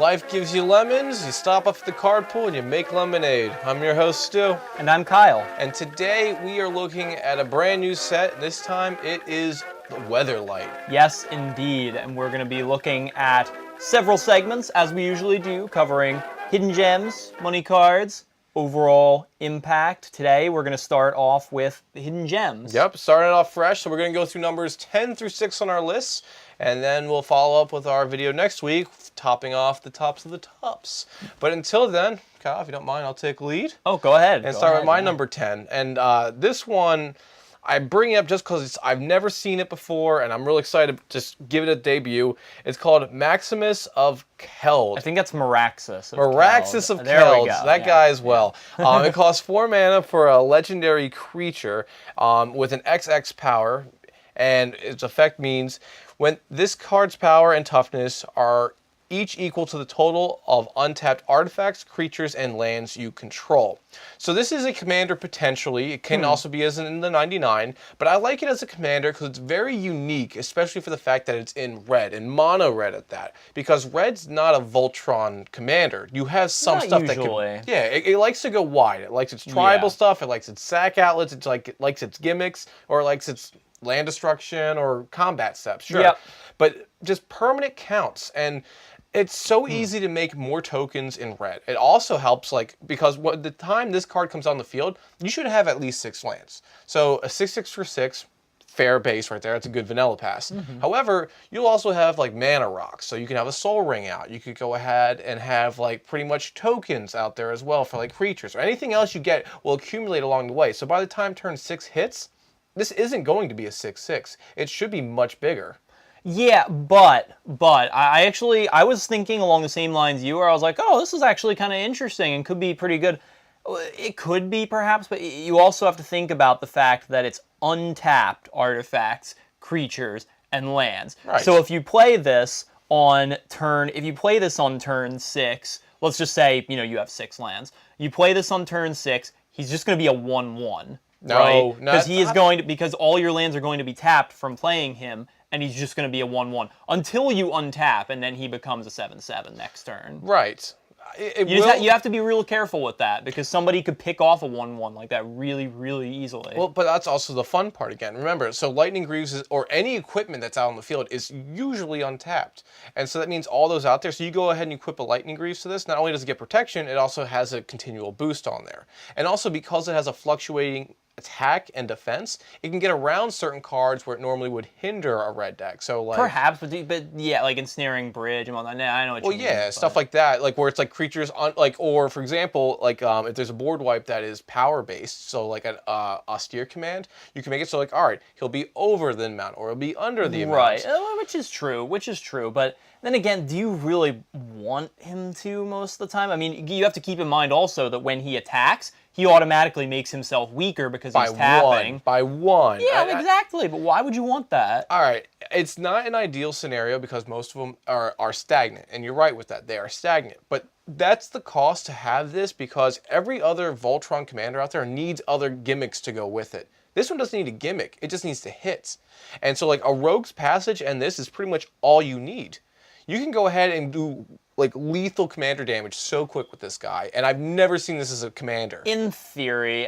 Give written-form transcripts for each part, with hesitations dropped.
life gives you lemons, you stop off at the card pool and you make lemonade. I'm your host, Stu. And I'm Kyle. And today we are looking at a brand new set. This time it is the Weatherlight. Yes, indeed. And we're going to be looking at several segments, as we usually do, covering hidden gems, money cards, overall impact. Today we're going to start off with the hidden gems. Yep, starting off fresh. So we're going to go through numbers 10 through 6 on our list. And then we'll follow up with our video next week, topping off the tops of the tops. But until then, Kyle, if you don't mind, I'll take lead. Oh, go ahead. And start with my number 10. And this one, I bring it up just because I've never seen it before, and I'm really excited to just give it a debut. It's called Maximus of Keld. I think that's Meraxus of Meraxus of There we Keld. go. That guy as well. It costs 4 mana for a legendary creature with an XX power, and its effect means when this card's power and toughness are each equal to the total of untapped artifacts, creatures, and lands you control. So this is a commander potentially. It can also be as in the 99, but I like it as a commander because it's very unique, especially for the fact that it's in red, and mono red at that. Because red's not a Voltron commander. You have some Not stuff usually. that can... Yeah, it likes to go wide. It likes its tribal stuff, it likes its sack outlets, it likes its gimmicks, or it likes its land destruction or combat steps, sure. Yep. But just permanent counts, and it's so easy to make more tokens in red. It also helps, because the time this card comes on the field, you should have at least 6 lands. So a 6/6 for 6, fair base right there. That's a good vanilla pass. However, you'll also have mana rocks, so you can have a soul ring out. You could go ahead and have pretty much tokens out there as well for creatures, or anything else you get will accumulate along the way. So by the time turn 6 hits, this isn't going to be a 6/6. It should be much bigger. Yeah, but I was thinking along the same lines you were. I was like, oh, this is actually kind of interesting and could be pretty good. It could be perhaps, but you also have to think about the fact that it's untapped artifacts, creatures, and lands. Right. So if you play this on turn 6, let's just say you have 6 lands. You play this on turn 6, he's just going to be a 1/1. No, right? not Because all your lands are going to be tapped from playing him, and he's just going to be a 1/1 until you untap, and then he becomes a 7/7 next turn. Right. You have to be real careful with that, because somebody could pick off a 1/1 like that really, really easily. Well, but that's also the fun part again. Remember, so Lightning Greaves or any equipment that's out on the field is usually untapped. And so that means all those out there. So you go ahead and equip a Lightning Greaves to this. Not only does it get protection, it also has a continual boost on there. And also because it has a fluctuating attack and defense, it can get around certain cards where it normally would hinder a red deck. So perhaps, but yeah, like Ensnaring Bridge and whatnot. I know what you mean. Well, yeah, stuff like that, where it's creatures on, or for example, if there's a board wipe that is power based, so an austere command, you can make it so all right, he'll be over the amount or he'll be under the amount. Right, which is true, but then again, do you really want him to most of the time? I mean, you have to keep in mind also that when he attacks, he automatically makes himself weaker because he's tapping. By one. Yeah, exactly. But why would you want that? All right. It's not an ideal scenario because most of them are stagnant. And you're right with that. They are stagnant. But that's the cost to have this, because every other Voltron commander out there needs other gimmicks to go with it. This one doesn't need a gimmick. It just needs to hit. And so a Rogue's Passage and this is pretty much all you need. You can go ahead and do lethal commander damage so quick with this guy, and I've never seen this as a commander. In theory,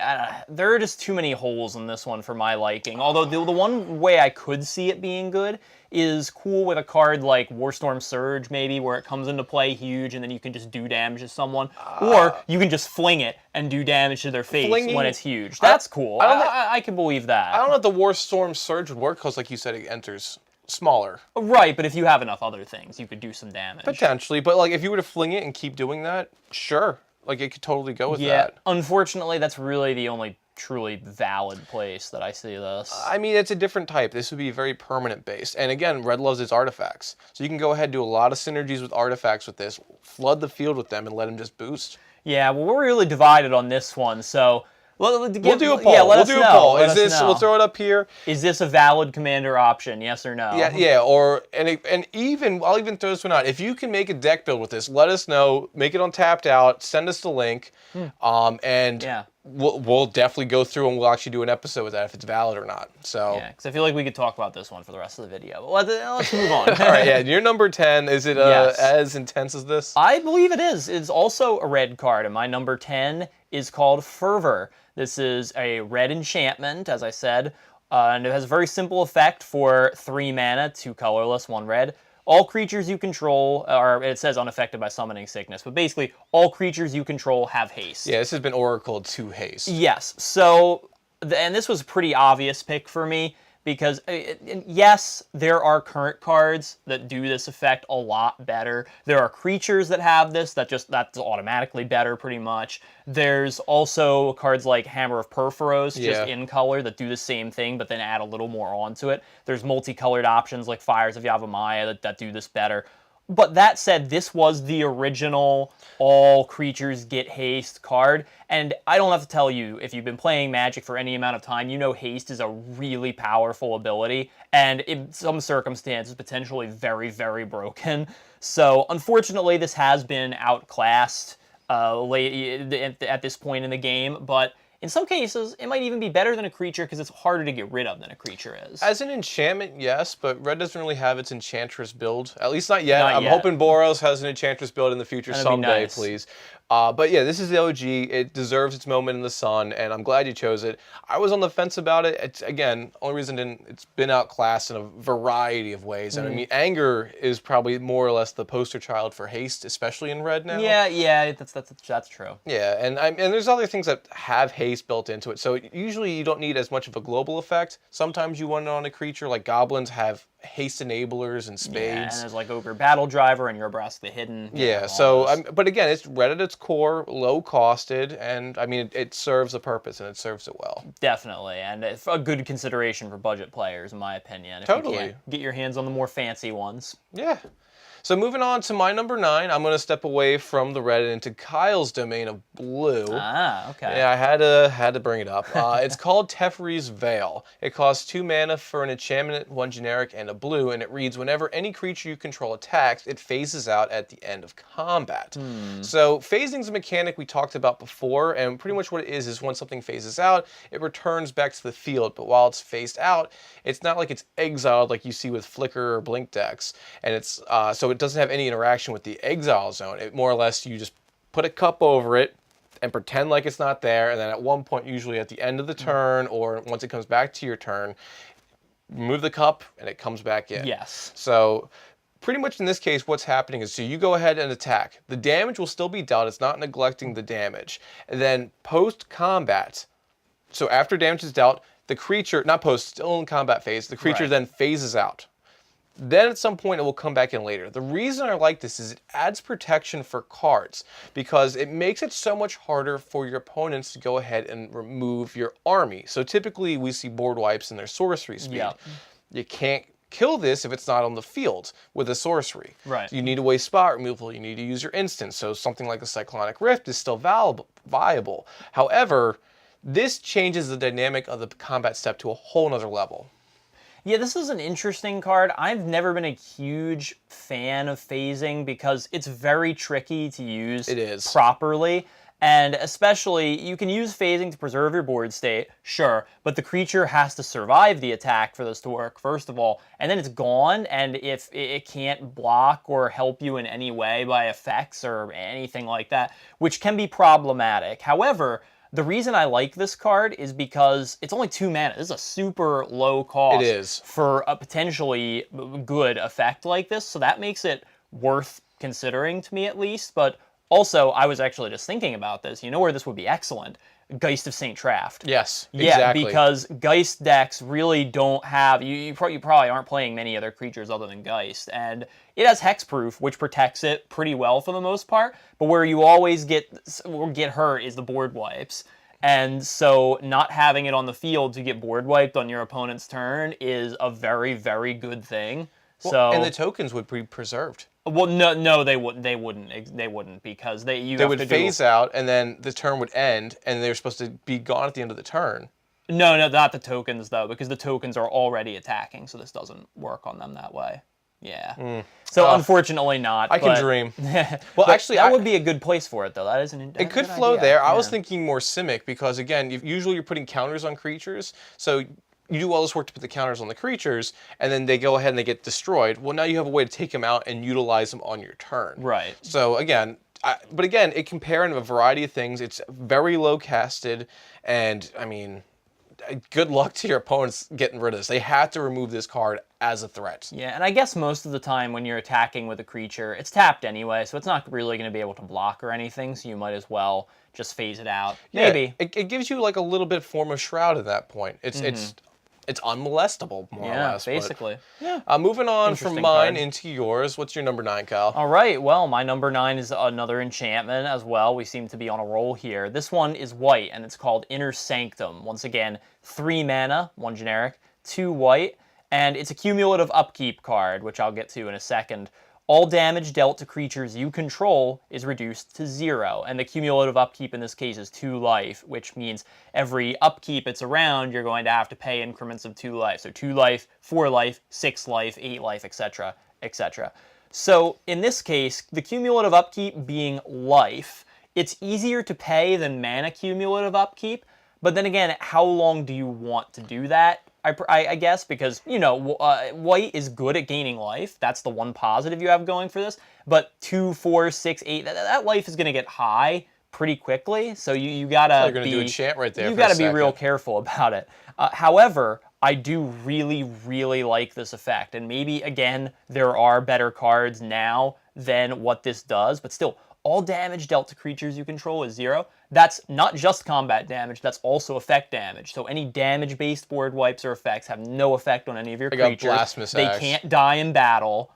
there are just too many holes in this one for my liking. Although the one way I could see it being good is cool with a card like Warstorm Surge, maybe, where it comes into play huge, and then you can just do damage to someone, or you can just fling it and do damage to their face when it's huge. That's cool. I can believe that. I don't know if the Warstorm Surge would work, because like you said, it enters smaller. Right, but if you have enough other things, you could do some damage. Potentially, but if you were to fling it and keep doing that, sure. It could totally go with that. Yeah, unfortunately, that's really the only truly valid place that I see this. I mean, it's a different type. This would be very permanent based. And again, red loves its artifacts. So you can go ahead and do a lot of synergies with artifacts with this, flood the field with them, and let them just boost. Yeah, well, we're really divided on this one, so we'll do a poll. Yeah, we'll do a poll. Is this? We'll throw it up here. Is this a valid commander option? Yes or no? Yeah. And even I'll even throw this one out. If you can make a deck build with this, let us know. Make it on Tapped Out. Send us the link. we'll definitely go through and we'll actually do an episode with that if it's valid or not. So Yeah, because I feel like we could talk about this one for the rest of the video. But let's move on. all right, yeah, your number 10, is it Yes. as intense as this? I believe it is. It's also a red card, and my number 10 is called Fervor. This is a red enchantment, as I said, and it has a very simple effect for 3 mana, 2 colorless, 1 red. All creatures you control are, it says unaffected by summoning sickness, but basically all creatures you control have haste. Yeah, this has been oracled to haste. Yes, so, and this was a pretty obvious pick for me, because yes, there are current cards that do this effect a lot better. There are creatures that have this, that's automatically better pretty much. There's also cards like Hammer of Perforos, just in color, that do the same thing, but then add a little more onto it. There's multicolored options like Fires of Yavimaya that do this better. But that said, this was the original all creatures get haste card, and I don't have to tell you, if you've been playing Magic for any amount of time, you know haste is a really powerful ability, and in some circumstances, potentially very, very broken. So, unfortunately, this has been outclassed at this point in the game, but in some cases, it might even be better than a creature because it's harder to get rid of than a creature is. As an enchantment, yes, but red doesn't really have its enchantress build. At least not yet. Not I'm yet. hoping Boros has an enchantress build in the future That'd be someday, nice. please. But yeah, this is the OG. It deserves its moment in the sun, and I'm glad you chose it. I was on the fence about it. It's, again, only reason it's been outclassed in a variety of ways. And I mean, Anger is probably more or less the poster child for haste, especially in red now. Yeah, that's true. Yeah, and there's other things that have haste built into it. So usually you don't need as much of a global effect. Sometimes you want it on a creature, like goblins have haste enablers and spades. Yeah, and there's like Ogre Battle Driver and Urabrask the Hidden. Yeah, so, but again, it's red at its core, low costed, and I mean, it serves a purpose and it serves it well. Definitely, and it's a good consideration for budget players, in my opinion. If Totally. you can't get your hands on the more fancy ones. Yeah. So moving on to my number 9, I'm going to step away from the red and into Kyle's domain of blue. Ah, okay. Yeah, I had to bring it up. It's called Teferi's Veil. It costs 2 mana for an enchantment, 1 generic, and a blue, and it reads, whenever any creature you control attacks, it phases out at the end of combat. So phasing is a mechanic we talked about before, and pretty much what it is when something phases out, it returns back to the field, but while it's phased out, it's not like it's exiled like you see with Flicker or Blink decks, and it's so it doesn't have any interaction with the exile zone. It more or less, you just put a cup over it and pretend like it's not there, and then at one point, usually at the end of the turn, or once it comes back to your turn, remove the cup and it comes back in. Yes. So pretty much in this case, what's happening is, so you go ahead and attack. The damage will still be dealt. It's not neglecting the damage. And then post-combat, so after damage is dealt, the creature, not post, still in combat phase, the creature then phases out. Then at some point it will come back in later. The reason I like this is it adds protection for cards because it makes it so much harder for your opponents to go ahead and remove your army. So typically we see board wipes in their sorcery speed. Yeah. You can't kill this if it's not on the field with a sorcery. Right. You need to waste spot removal. You need to use your instance. So something like a Cyclonic Rift is still viable. However, this changes the dynamic of the combat step to a whole nother level. Yeah, this is an interesting card. I've never been a huge fan of phasing because it's very tricky to use properly. And especially, you can use phasing to preserve your board state, sure, but the creature has to survive the attack for this to work, first of all, and then it's gone, and if it can't block or help you in any way by effects or anything like that, which can be problematic. However, the reason I like this card is because it's only 2 mana. This is a super low cost for a potentially good effect like this, so that makes it worth considering to me at least. But also, I was actually just thinking about this. You know where this would be excellent? Geist of St. Traft. Yes, exactly. Yeah, because Geist decks really don't have... You probably aren't playing many other creatures other than Geist, and it has hexproof, which protects it pretty well for the most part, but where you always get hurt is the board wipes. And so not having it on the field to get board wiped on your opponent's turn is a very, very good thing. Well, and the tokens would be preserved. Well, no, they wouldn't because they would phase out, and then the turn would end, and they're supposed to be gone at the end of the turn. No, not the tokens though, because the tokens are already attacking, so this doesn't work on them that way. Yeah. So unfortunately not. I can but- dream. Well, Well, actually, that would be a good place for it, though. That is it could good flow idea. there. I was Yeah. thinking more Simic because, again, usually you're putting counters on creatures. So you do all this work to put the counters on the creatures, and then they go ahead and they get destroyed. Well, now you have a way to take them out and utilize them on your turn. Right. So, again, but again, it can pair in a variety of things. It's very low casted, and, I mean, good luck to your opponents getting rid of this. They have to remove this card as a threat. Yeah, and I guess most of the time when you're attacking with a creature, it's tapped anyway, so it's not really going to be able to block or anything, so you might as well just phase it out. Maybe. Yeah, it gives you like a little bit form of Shroud at that point. It's unmolestable, more or less. Basically. Yeah. Moving on from Interesting mine card. into yours. What's your number 9, Kyle? All right, well, my number 9 is another enchantment as well. We seem to be on a roll here. This one is white, and it's called Inner Sanctum. Once again, 3 mana, 1 generic, 2 white, and it's a cumulative upkeep card, which I'll get to in a second. All damage dealt to creatures you control is reduced to 0, and the cumulative upkeep in this case is 2 life, which means every upkeep it's around, you're going to have to pay increments of 2 life. So 2 life, 4 life, 6 life, 8 life, etc., etc. So in this case, the cumulative upkeep being life, it's easier to pay than mana cumulative upkeep, but then again, how long do you want to do that? I guess, because, you know, white is good at gaining life. That's the one positive you have going for this. But 2, 4, 6, 8, that life is going to get high pretty quickly. So you gotta You're going to do a chant right there. You gotta be real careful about it. However, I do really, really like this effect. And maybe, again, there are better cards now than what this does. But still, all damage dealt to creatures you control is 0. That's not just combat damage, that's also effect damage. So any damage-based board wipes or effects have no effect on any of your creatures. Blasphemous They Axe. can't die in battle.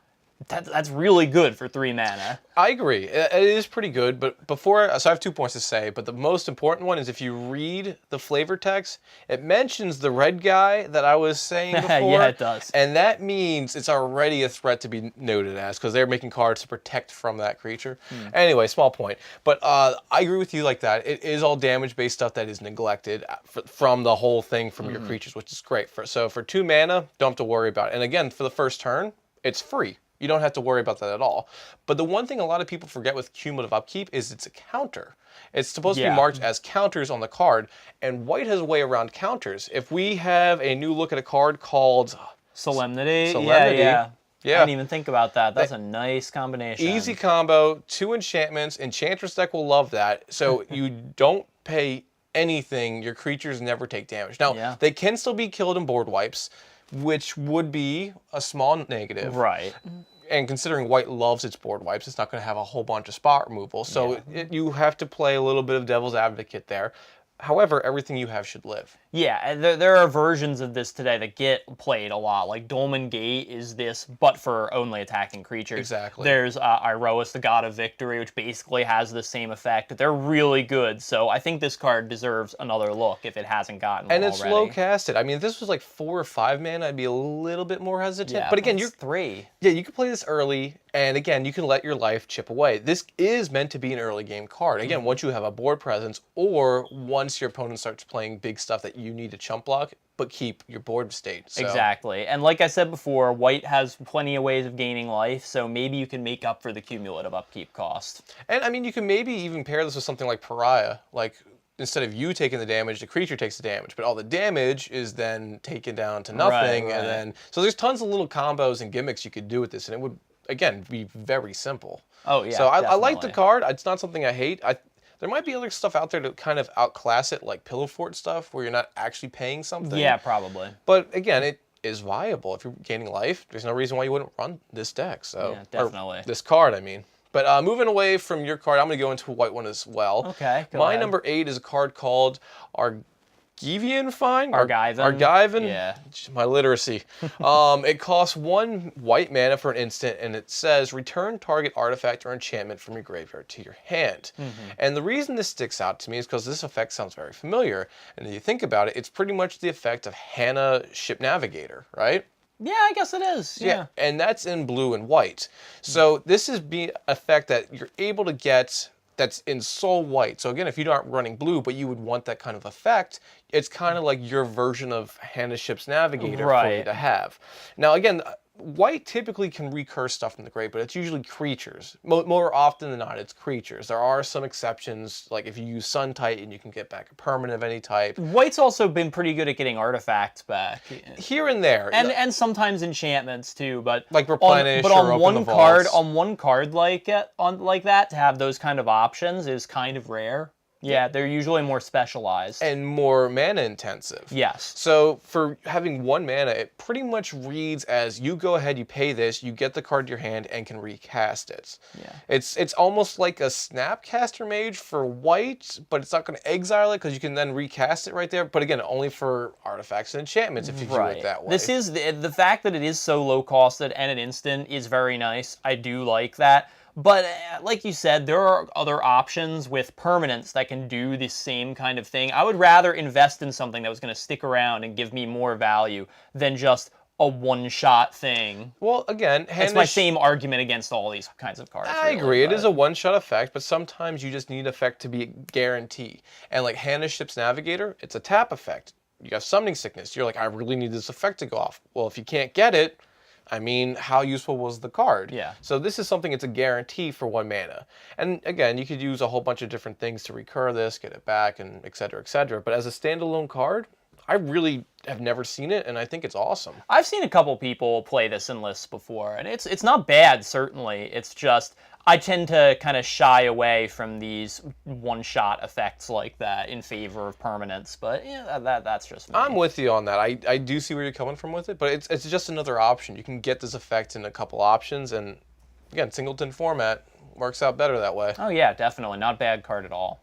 That's really good for 3 mana. I agree. It is pretty good, but so I have 2 points to say, but the most important one is if you read the flavor text, it mentions the red guy that I was saying before. Yeah, it does. And that means it's already a threat to be noted as, because they're making cards to protect from that creature. Anyway, small point. But I agree with you like that. It is all damage-based stuff that is neglected from the whole thing from your creatures, which is great. So for 2 mana, don't have to worry about it. And again, for the first turn, it's free. You don't have to worry about that at all. But the one thing a lot of people forget with cumulative upkeep is it's a counter. It's supposed to be marked as counters on the card, and white has a way around counters. If we have a new look at a card called Solemnity. Solemnity. Yeah. Yeah. I didn't even think about that. That's a nice combination. Easy combo, 2 enchantments. Enchantress deck will love that. So you don't pay anything. Your creatures never take damage. Now, they can still be killed in board wipes, which would be a small negative. Right. And considering white loves its board wipes, it's not going to have a whole bunch of spot removal. So you have to play a little bit of devil's advocate there. However, everything you have should live. Yeah, and there are versions of this today that get played a lot. Like Dolmen Gate is this, but for only attacking creatures. Exactly. There's Iroas, the God of Victory, which basically has the same effect. They're really good, so I think this card deserves another look if it hasn't gotten one And it's already. low casted. I mean, if this was like 4 or 5 mana, I'd be a little bit more hesitant. Yeah, but again, it's you're 3. Yeah, you can play this early, and again, you can let your life chip away. This is meant to be an early game card. Again, once you have a board presence, or once your opponent starts playing big stuff that you need to chump block, but keep your board state. So. Exactly. And like I said before, white has plenty of ways of gaining life, so maybe you can make up for the cumulative upkeep cost. And I mean, you can maybe even pair this with something like Pariah. Like, instead of you taking the damage, the creature takes the damage, but all the damage is then taken down to nothing. Right. And then, so there's tons of little combos and gimmicks you could do with this, and it would, again, be very simple. Oh, yeah, So I like the definitely. card. It's not something I hate. There might be other stuff out there to kind of outclass it, like Pillow Fort stuff, where you're not actually paying something. Yeah, probably. But again, it is viable. If you're gaining life, there's no reason why you wouldn't run this deck. So Yeah, definitely. Or this card, I mean. But moving away from your card, I'm going to go into a white one as well. Okay, go My ahead. number 8 is a card called Argivian Fine? Argivan. Argivan? Yeah. My literacy. It costs 1 white mana for an instant, and it says return target artifact or enchantment from your graveyard to your hand. And the reason this sticks out to me is because this effect sounds very familiar. And if you think about it, it's pretty much the effect of Hannah Ship Navigator, right? Yeah, I guess it is. Yeah. And that's in blue and white. So this is the effect that you're able to get that's in Soul White. So again, if you aren't running blue, but you would want that kind of effect, it's kind of like your version of Hannah Ship's Navigator for you Right. to have. Now again, white typically can recurse stuff from the grave, but it's usually creatures. More often than not, it's creatures. There are some exceptions, like if you use Sun Titan, you can get back a permanent of any type. White's also been pretty good at getting artifacts back. Here and there. And sometimes enchantments too, but like replenish on or open the vaults. on one card like that, to have those kind of options is kind of rare. Yeah, they're usually more specialized. And more mana intensive. Yes. So for having 1 mana, it pretty much reads as you go ahead, you pay this, you get the card to your hand, and can recast it. Yeah. It's almost like a Snapcaster Mage for white, but it's not going to exile it because you can then recast it right there. But again, only for artifacts and enchantments if you do it that way. This is the fact that it is so low costed and an instant is very nice. I do like that. But like you said, there are other options with permanents that can do the same kind of thing. I would rather invest in something that was going to stick around and give me more value than just a one-shot thing. Well, again, it's my same argument against all these kinds of cards. I agree. It is a one-shot effect, but sometimes you just need effect to be a guarantee. And like Hannah's Ship's Navigator, it's a tap effect. You have Summoning Sickness. You're like, I really need this effect to go off. Well, if you can't get it, I mean, how useful was the card? Yeah. So this is something, it's a guarantee for 1 mana. And again, you could use a whole bunch of different things to recur this, get it back, and et cetera, et cetera. But as a standalone card, I really have never seen it, and I think it's awesome. I've seen a couple people play this in lists before, and it's not bad, certainly. It's just, I tend to kind of shy away from these one-shot effects like that in favor of permanents, but yeah, that's just me. I'm with you on that. I do see where you're coming from with it, but it's just another option. You can get this effect in a couple options, and again, singleton format works out better that way. Oh yeah, definitely. Not a bad card at all.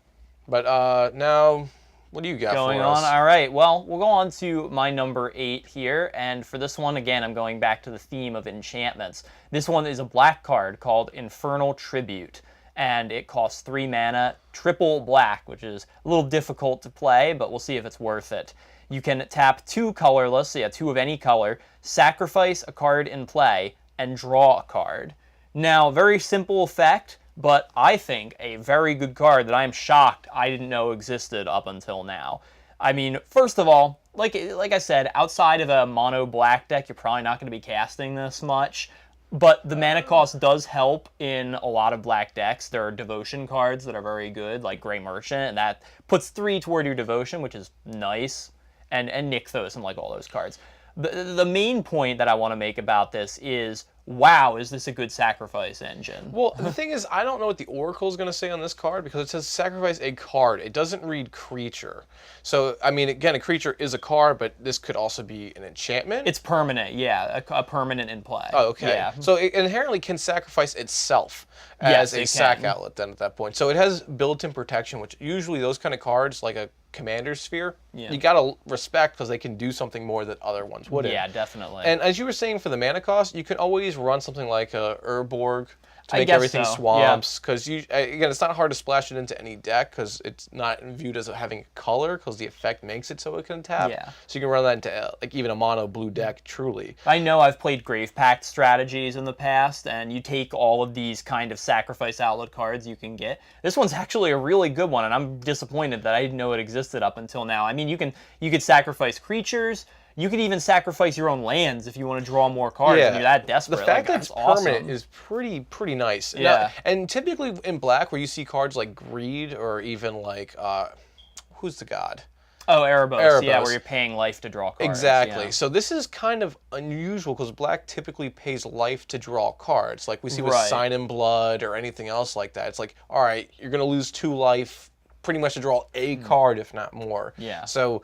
But now, what do you got going for on? us? All right, well, we'll go on to my number 8 here, and for this one, again, I'm going back to the theme of enchantments. This one is a black card called Infernal Tribute, and it costs 3 mana, triple black, which is a little difficult to play, but we'll see if it's worth it. You can tap 2 colorless, so yeah, 2 of any color, sacrifice a card in play, and draw a card. Now, very simple effect, but I think a very good card that I am shocked I didn't know existed up until now. I mean, first of all, like I said, outside of a mono black deck, you're probably not going to be casting this much, but the mana cost does help in a lot of black decks. There are devotion cards that are very good, like Grey Merchant, and that puts 3 toward your devotion, which is nice, and Nykthos and like all those cards. The main point that I want to make about this is, wow, is this a good sacrifice engine? Well, the thing is, I don't know what the Oracle is going to say on this card because it says sacrifice a card. It doesn't read creature. So, I mean, again, a creature is a card, but this could also be an enchantment. It's permanent, yeah, a permanent in play. Oh, okay. Yeah. So it inherently can sacrifice itself as a sack outlet then at that point. So it has built-in protection, which usually those kind of cards, like a Commander Sphere, you gotta respect because they can do something more that other ones wouldn't. Yeah, definitely. And as you were saying, for the mana cost, you can always run something like a Urborg to make everything swamps. Because again, it's not hard to splash it into any deck because it's not viewed as having color because the effect makes it so it can tap. Yeah. So you can run that into like even a mono blue deck truly. I know I've played Grave Pact strategies in the past, and you take all of these kind of sacrifice outlet cards you can get. This one's actually a really good one, and I'm disappointed that I didn't know it existed up until now. I mean, you could sacrifice creatures. You could even sacrifice your own lands if you want to draw more cards and you're that desperate. The fact that it's permanent awesome. is pretty nice. Yeah. Now, and typically in black, where you see cards like Greed or even like, who's the god? Oh, Erebos. Yeah, where you're paying life to draw cards. Exactly. Yeah. So this is kind of unusual because black typically pays life to draw cards. Like we see with Sign in Blood or anything else like that. It's like, all right, you're going to lose 2 life pretty much to draw a card, if not more. Yeah. So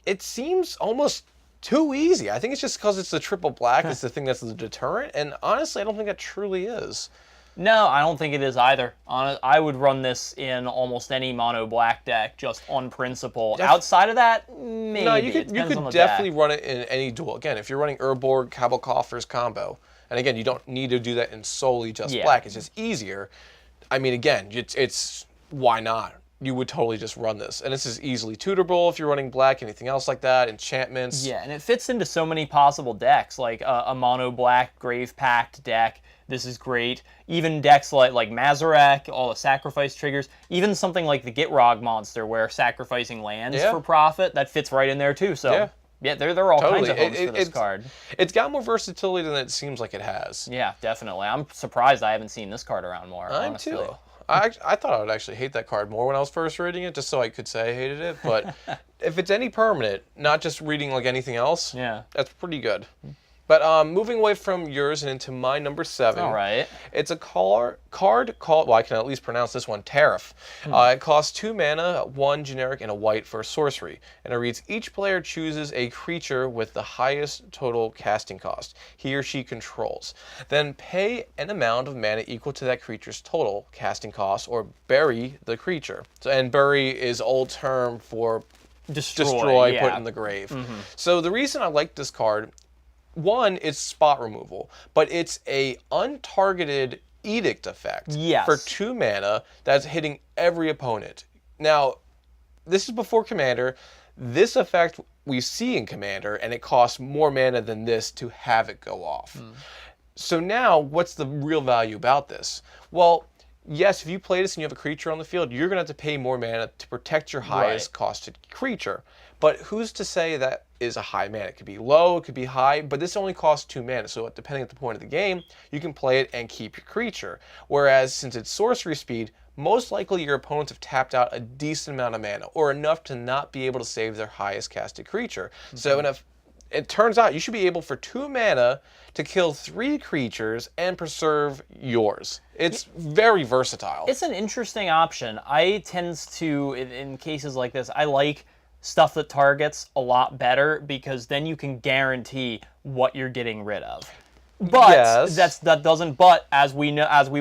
it seems almost too easy. I think it's just because it's the triple black. It's the thing that's the deterrent. And honestly, I don't think that truly is. No, I don't think it is either. I would run this in almost any mono black deck just on principle. Outside of that, maybe. No, you could definitely run it in any duel. Again, if you're running Urborg, Cabal Coffers combo, and again, you don't need to do that in solely just black. It's just easier. I mean, again, it's why not? You would totally just run this. And this is easily tutorable if you're running black, anything else like that, enchantments. Yeah, and it fits into so many possible decks, like a mono black Grave Pact deck. This is great. Even decks like Mazarek, all the sacrifice triggers. Even something like the Gitrog monster, where sacrificing lands for profit, that fits right in there too. So Yeah, there are all kinds of Totally. homes for this card. It's got more versatility than it seems like it has. Yeah, definitely. I'm surprised I haven't seen this card around more, I'm honestly. too. I thought I would actually hate that card more when I was first reading it, just so I could say I hated it. But if it's any permanent, not just reading like anything else, Yeah. that's pretty good. But moving away from yours and into my number 7. All right. It's a card called, well, I can at least pronounce this one, Tariff. It costs 2 mana, 1 generic, and a white for a sorcery. And it reads, each player chooses a creature with the highest total casting cost he or she controls. Then pay an amount of mana equal to that creature's total casting cost, or bury the creature. And bury is old term for destroy, yeah. put in the grave. So the reason I like this card, one, it's spot removal, but it's a untargeted edict effect Yes. for 2 mana that's hitting every opponent. Now, this is before Commander. This effect we see in Commander, and it costs more mana than this to have it go off. So now, what's the real value about this? Well, yes, if you play this and you have a creature on the field, you're going to have to pay more mana to protect your highest costed creature. But who's to say that is a high mana? It could be low, it could be high, but this only costs 2 mana. So depending at the point of the game, you can play it and keep your creature. Whereas since it's sorcery speed, most likely your opponents have tapped out a decent amount of mana, or enough to not be able to save their highest casted creature. So if it turns out you should be able for 2 mana to kill 3 creatures and preserve yours. It's very versatile. It's an interesting option. I tend to, in cases like this, I like stuff that targets a lot better because then you can guarantee what you're getting rid of. But Yes. that doesn't. But as we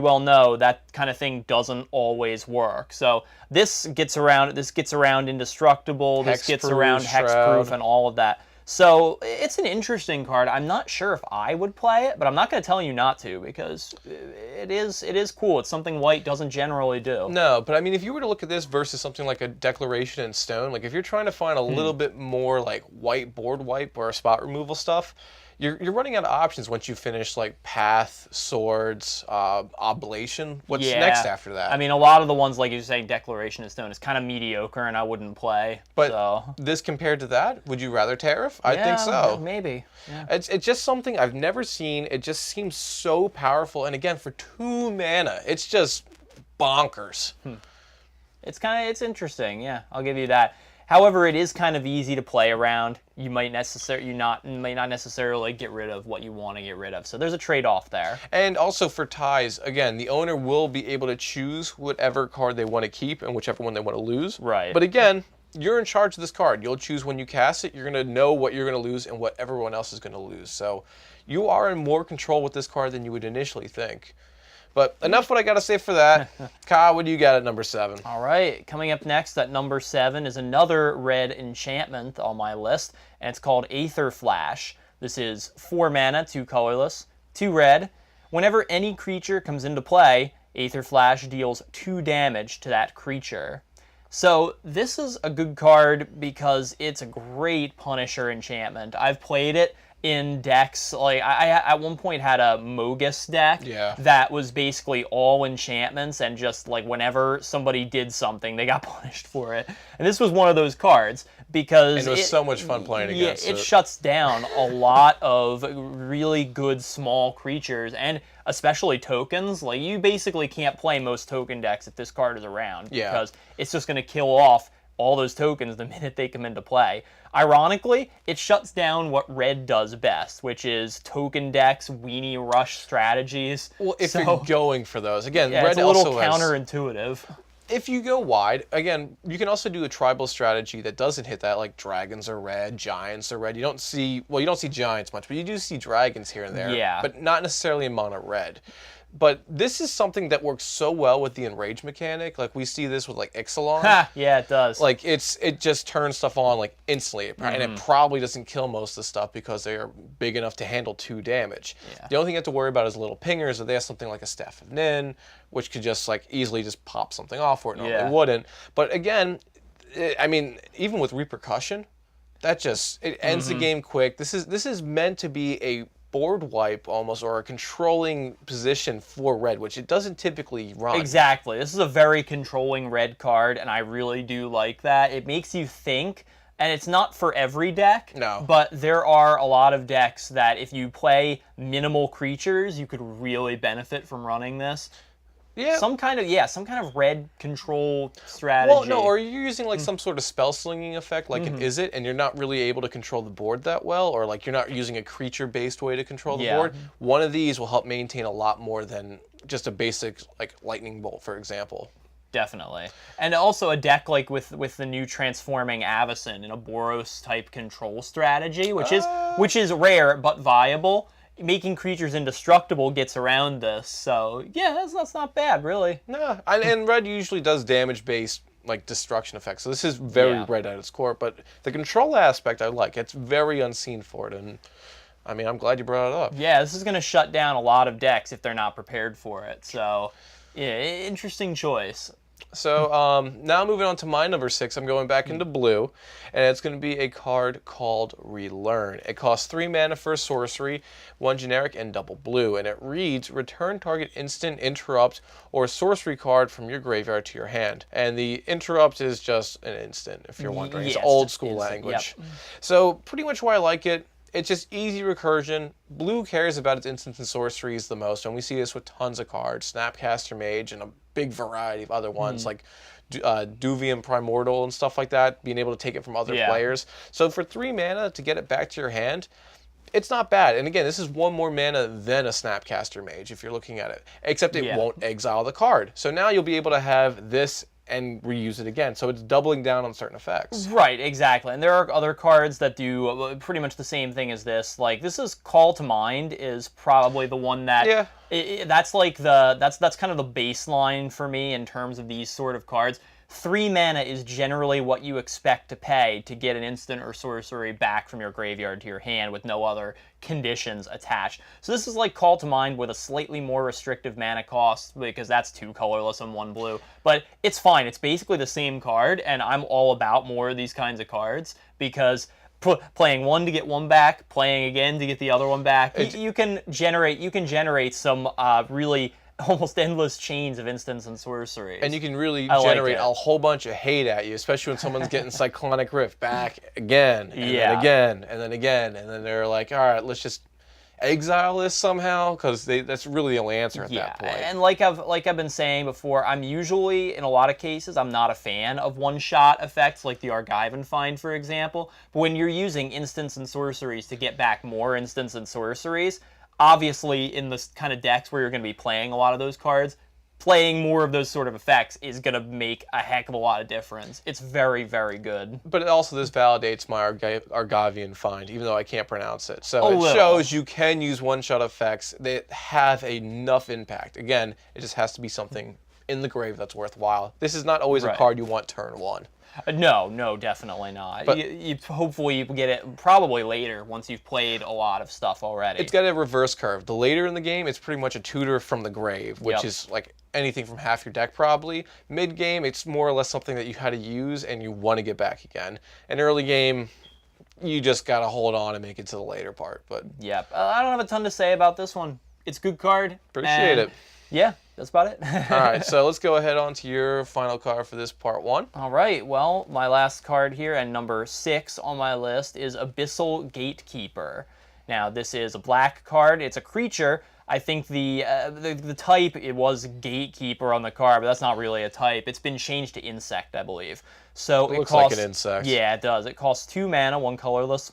well know, that kind of thing doesn't always work. So this gets around indestructible. This gets around hexproof and all of that. So it's an interesting card. I'm not sure if I would play it, but I'm not going to tell you not to because it is cool. It's something white doesn't generally do. No, but I mean, if you were to look at this versus something like a Declaration in Stone, like if you're trying to find a little bit more like white board wipe or spot removal stuff, you're running out of options once you finish like Path, Swords, Oblation. What's next after that? I mean, a lot of the ones, like you're saying, Declaration of Stone is kind of mediocre, and I wouldn't play. But so. this compared to that, would you rather Tariff? I think so. Maybe. Yeah. It's just something I've never seen. It just seems so powerful. And again, for 2 mana, it's just bonkers. It's interesting. Yeah, I'll give you that. However, it is kind of easy to play around. You might not necessarily get rid of what you want to get rid of. So there's a trade-off there. And also for ties, again, the owner will be able to choose whatever card they want to keep and whichever one they want to lose. Right. But again, you're in charge of this card. You'll choose when you cast it. You're going to know what you're going to lose and what everyone else is going to lose. So you are in more control with this card than you would initially think. But enough what I got to say for that. Kyle, what do you got at number 7? All right, coming up next at number 7 is another red enchantment on my list, and it's called Aether Flash. This is 4 mana, 2 colorless, 2 red. Whenever any creature comes into play, Aether Flash deals 2 damage to that creature. So this is a good card because it's a great Punisher enchantment. I've played it in decks, like I at one point had a Mogus deck that was basically all enchantments, and just like whenever somebody did something, they got punished for it. And this was one of those cards because And it was so much fun playing against it. It shuts down a lot of really good small creatures, and especially tokens. Like, you basically can't play most token decks if this card is around because it's just going to kill off all those tokens the minute they come into play. Ironically, it shuts down what red does best, which is token decks, weenie rush strategies. Well, if you're going for those. Again, yeah, red it's a little also has, counterintuitive. if you go wide, again, you can also do a tribal strategy that doesn't hit that, like dragons are red, giants are red. You don't see giants much, but you do see dragons here and there. Yeah. But not necessarily in mono red. But this is something that works so well with the enrage mechanic. Like, we see this with like Ixalan. Yeah, it does. Like, it just turns stuff on like instantly, and it probably doesn't kill most of the stuff because they are big enough to handle 2 damage. Yeah. The only thing you have to worry about is little pingers, or they have something like a Staff of Nin, which could just like easily just pop something off where it normally wouldn't. But again, I mean, even with repercussion, that just it ends the game quick. This is meant to be a board wipe almost, or a controlling position for red, which it doesn't typically run. Exactly. This is a very controlling red card, and I really do like that. It makes you think And it's not for every deck, No. but there are a lot of decks that if you play minimal creatures, you could really benefit from running this. Yeah. Some kind of red control strategy. Well, no, or you're using like some sort of spell slinging effect, like an Is It, and you're not really able to control the board that well, or like you're not using a creature-based way to control the board. One of these will help maintain a lot more than just a basic like lightning bolt, for example. Definitely. And also a deck like with the new transforming Avacyn in a Boros type control strategy, which is rare but viable. Making creatures indestructible gets around this, so yeah, that's not bad, really. No, and red usually does damage-based like destruction effects, so this is very red at its core. But the control aspect I like. It's very unseen for it, and I mean I'm glad you brought it up. Yeah, this is going to shut down a lot of decks if they're not prepared for it. So, yeah, interesting choice. So now moving on to my number 6, I'm going back into blue, and it's going to be a card called Relearn. It costs 3 mana for a sorcery, 1 generic, and double blue, and it reads, return target instant, interrupt, or sorcery card from your graveyard to your hand. And the interrupt is just an instant, if you're wondering. It's old school language. Yep. So pretty much why I like it, it's just easy recursion. Blue cares about its instants and sorceries the most, and we see this with tons of cards. Snapcaster Mage and a big variety of other ones like Duvium Primordial and stuff like that, being able to take it from other players. So for 3 mana to get it back to your hand, it's not bad. And again, this is 1 more mana than a Snapcaster Mage if you're looking at it, except it won't exile the card. So now you'll be able to have this and reuse it again. So it's doubling down on certain effects. Right, exactly. And there are other cards that do pretty much the same thing as this. Like, this is Call to Mind is probably the one that... that's like that's kind of the baseline for me in terms of these sort of cards. 3 mana is generally what you expect to pay to get an instant or sorcery back from your graveyard to your hand with no other conditions attached. So this is like Call to Mind with a slightly more restrictive mana cost because that's 2 colorless and 1 blue. But it's fine. It's basically the same card, and I'm all about more of these kinds of cards because playing 1 to get 1 back, playing again to get the other one back, you can generate some really almost endless chains of instants and sorceries. And you can really generate a whole bunch of hate at you, especially when someone's getting Cyclonic Rift back again, and then again, and then again, and then they're like, all right, let's just exile this somehow, because that's really the only answer at that point. And like I've been saying before, I'm usually, in a lot of cases, I'm not a fan of one-shot effects like the Argivan Find, for example. But when you're using instants and sorceries to get back more instants and sorceries, obviously, in the kind of decks where you're going to be playing a lot of those cards, playing more of those sort of effects is going to make a heck of a lot of difference. It's very, very good. But also, this validates my Argivian Find, even though I can't pronounce it. So it shows you can use one-shot effects that have enough impact. Again, it just has to be something in the grave that's worthwhile. This is not always a card you want turn 1. No, definitely not. But you hopefully you get it probably later once you've played a lot of stuff already. It's got a reverse curve. The later in the game, it's pretty much a tutor from the grave, which is like anything from half your deck probably. Mid game, it's more or less something that you had to use and you want to get back again. And early game, you just got to hold on and make it to the later part. But I don't have a ton to say about this one. It's a good card. Appreciate it. Yeah, that's about it. All right, so let's go ahead on to your final card for this part 1. All right, well, my last card here and number 6 on my list is Abyssal Gatekeeper. Now, this is a black card. It's a creature. I think the type, it was Gatekeeper on the card, but that's not really a type. It's been changed to Insect, I believe. So it looks like an insect. Yeah, it does. It costs 2 mana, 1 colorless,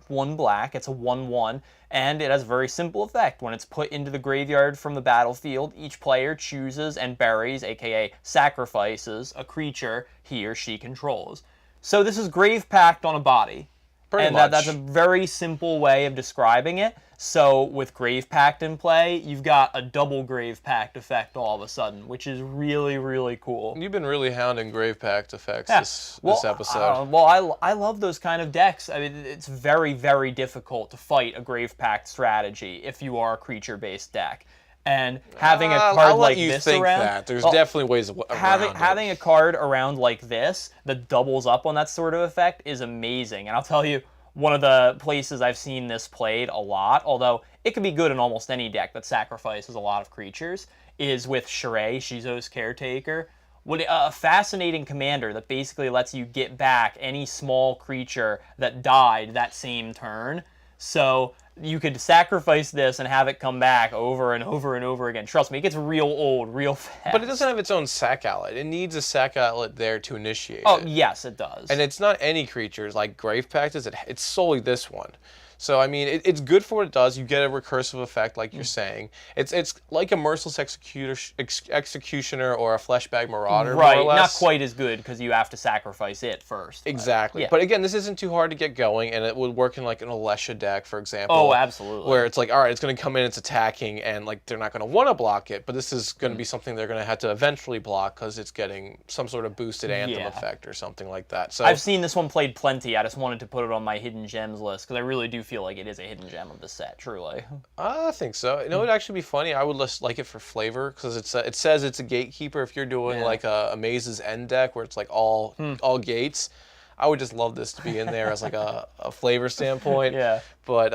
1 black. It's a 1/1. And it has a very simple effect. When it's put into the graveyard from the battlefield, each player chooses and buries, aka sacrifices, a creature he or she controls. So this is Grave Pact on a body. Pretty much. That's a very simple way of describing it. So with Grave Pact in play, you've got a double Grave Pact effect all of a sudden, which is really, really cool. You've been really hounding Grave Pact effects this episode. I love those kind of decks. I mean, it's very, very difficult to fight a Grave Pact strategy if you are a creature-based deck. And having a card like this around, there's definitely ways around having a card around like this that doubles up on that sort of effect is amazing. And I'll tell you, one of the places I've seen this played a lot, although it could be good in almost any deck that sacrifices a lot of creatures, is with Shirai, Shizo's Caretaker. a fascinating commander that basically lets you get back any small creature that died that same turn. So you could sacrifice this and have it come back over and over and over again. Trust me, it gets real old real fast. But it doesn't have its own sack outlet. It needs a sack outlet there to initiate Oh, it. yes, it does. And it's not any creatures like Grave Pact is. It's solely this one. So, I mean, it's good for what it does. You get a recursive effect, like you're saying. It's like a Merciless Executioner or a Fleshbag Marauder, right, more or less. not quite as good because you have to sacrifice it first. Exactly. Yeah. But again, this isn't too hard to get going, and it would work in like an Alesha deck, for example. Oh, absolutely. Where it's like, all right, it's going to come in, it's attacking, and like they're not going to want to block it, but this is going to be something they're going to have to eventually block because it's getting some sort of boosted Anthem effect or something like that. So I've seen this one played plenty. I just wanted to put it on my hidden gems list because I really do feel like it is a hidden gem of the set, truly. I think so. You know, it would actually be funny. I would just like it for flavor because it says it's a gatekeeper. If you're doing like a Maze's End deck where it's like all gates, I would just love this to be in there as like a flavor standpoint. Yeah. But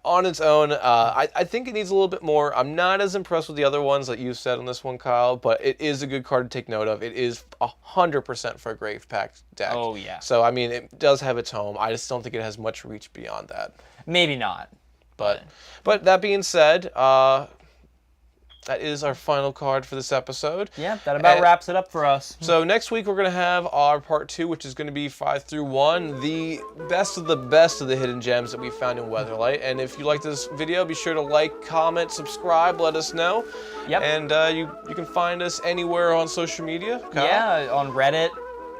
on its own, I think it needs a little bit more. I'm not as impressed with the other ones that you said on this one, Kyle, but it is a good card to take note of. It is 100% for a Grave Pact deck. Oh, yeah. So, I mean, it does have its home. I just don't think it has much reach beyond that. Maybe not. But that being said, that is our final card for this episode. Yeah, that about wraps it up for us. So next week we're going to have our part 2, which is going to be 5 through 1, the best of the hidden gems that we found in Weatherlight. And if you like this video, be sure to like, comment, subscribe, let us know. Yep. And you can find us anywhere on social media. Kyle? Yeah, on Reddit,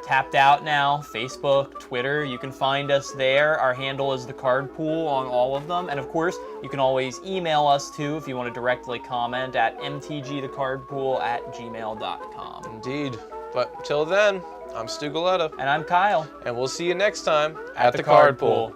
Tapped Out now, Facebook, Twitter. You can find us there. Our handle is The Card Pool on all of them. And of course, you can always email us too if you want to directly comment at mtgthecardpool@gmail.com. Indeed. But till then, I'm Stu Galetta. And I'm Kyle. And we'll see you next time at the Card Pool.